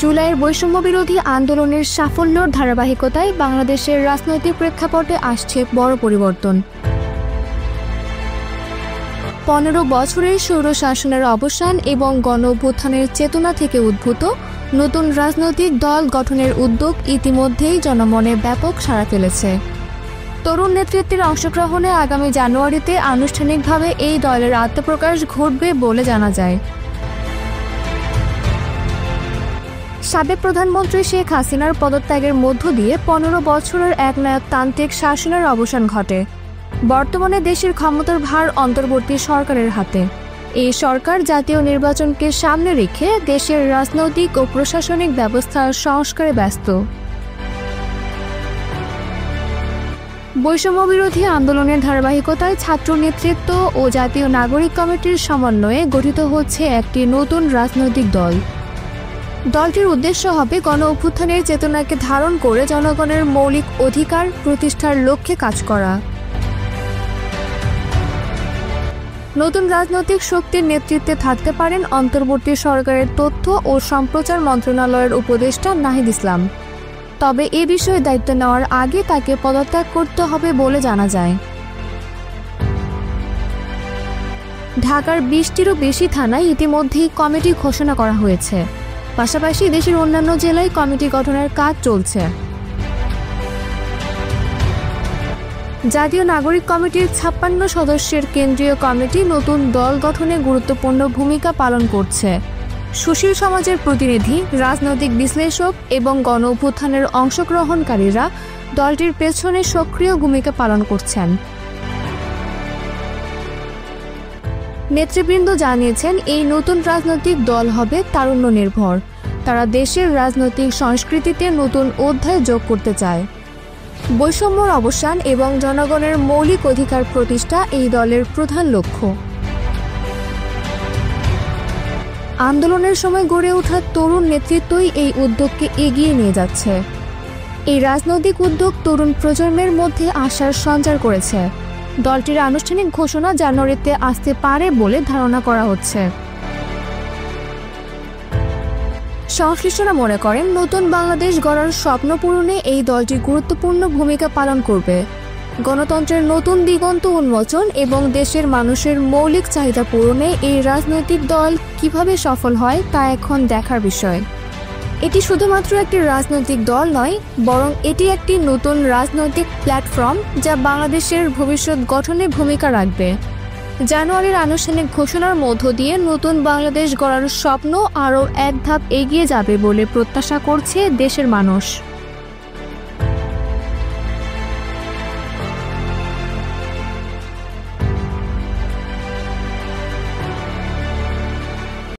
জুলাইয়ের বৈষম্য বিরোধী আন্দোলনের সাফল্যের ধারাবাহিকতায় বাংলাদেশের রাজনৈতিক প্রেক্ষাপটে আসছে বড় পরিবর্তন। 15 বছরের স্বৈরশাসনের অবসান এবং গণ-অভ্যুত্থানের চেতনা থেকে উদ্ভূত নতুন রাজনৈতিক দল গঠনের উদ্যোগ ইতিমধ্যেই জনমনে ব্যাপক সাড়া ফেলেছে। তরুণ নেতৃত্বের অংশগ্রহণে আগামী জানুয়ারিতে আনুষ্ঠানিকভাবে এই দলের আত্মপ্রকাশ ঘটবে বলে জানা যায়। সাবেক প্রধানমন্ত্রী শেখ হাসিনার পদত্যাগের মধ্য দিয়ে 15 বছরের একনায়কতান্ত্রিক শাসনের অবসান ঘটে। বর্তমানে দেশের ক্ষমতার ভার অন্তর্বর্তী সরকারের হাতে। এই সরকার জাতীয় নির্বাচনকে সামনে রেখে দেশের রাজনৈতিক ও প্রশাসনিক ব্যবস্থার সংস্কারে ব্যস্ত। বৈষম্য বিরোধী আন্দোলনের ধারাবাহিকতায় ছাত্র নেতৃত্ব ও জাতীয় নাগরিক কমিটির সমন্বয়ে গঠিত হচ্ছে একটি নতুন রাজনৈতিক দল। দলটির উদ্দেশ্য হবে গণ-অভ্যুত্থানের চেতনাকে ধারণ করে জনগণের মৌলিক অধিকার প্রতিষ্ঠার লক্ষ্যে কাজ করা। নতুন রাজনৈতিক শক্তির নেতৃত্বে থাকতে পারেন অন্তর্বর্তী সরকারের তথ্য ও সম্প্রচার মন্ত্রণালয়ের উপদেষ্টা নাহিদ ইসলাম। তবে এ বিষয়ে দায়িত্ব নেওয়ার আগে তাকে পদত্যাগ করতে হবে বলে জানা যায়। ঢাকার 20টিরও বেশি থানায় ইতিমধ্যেই কমিটি ঘোষণা করা হয়েছে। পাশাপাশি দেশের অন্যান্য জেলায় কমিটি গঠনের কাজ চলছে। জাতীয় নাগরিক কমিটির 56 সদস্যের কেন্দ্রীয় কমিটি নতুন দল গঠনে গুরুত্বপূর্ণ ভূমিকা পালন করছে। সুশীল সমাজের প্রতিনিধি, রাজনৈতিক বিশ্লেষক এবং গণ-অভ্যুত্থানের অংশগ্রহণকারীরা দলটির পেছনে সক্রিয় ভূমিকা পালন করছেন। নেতৃবৃন্দ জানিয়েছেন, এই নতুন রাজনৈতিক দল হবে তারুণ্য নির্ভর। তারা দেশের রাজনৈতিক সংস্কৃতিতে নতুন অধ্যায় যোগ করতে চায়। বৈষম্যর অবসান এবং জনগণের মৌলিক অধিকার প্রতিষ্ঠা এই দলের প্রধান লক্ষ্য। আন্দোলনের সময় গড়ে ওঠা তরুণ নেতৃত্বই এই উদ্যোগকে এগিয়ে নিয়ে যাচ্ছে। এই রাজনৈতিক উদ্যোগ তরুণ প্রজন্মের মধ্যে আশার সঞ্চার করেছে। দলটির আনুষ্ঠানিক ঘোষণা জানুয়ারিতে আসতে পারে বলে ধারণা করা হচ্ছে। সংশ্লিষ্টরা মনে করেন, নতুন বাংলাদেশ গড়ার স্বপ্ন পূরণে এই দলটি গুরুত্বপূর্ণ ভূমিকা পালন করবে। গণতন্ত্রের নতুন দিগন্ত উন্মোচন এবং দেশের মানুষের মৌলিক চাহিদা পূরণে এই রাজনৈতিক দল কিভাবে সফল হয় তা এখন দেখার বিষয়। এটি শুধুমাত্র একটি রাজনৈতিক দল নয়, বরং এটি একটি নতুন রাজনৈতিক প্ল্যাটফর্ম যা বাংলাদেশের ভবিষ্যৎ গঠনে ভূমিকা রাখবে। জানুয়ারির আনুষ্ঠানিক ঘোষণার মধ্য দিয়ে নতুন বাংলাদেশ গড়ার স্বপ্ন আরও এক ধাপ এগিয়ে যাবে বলে প্রত্যাশা করছে দেশের মানুষ।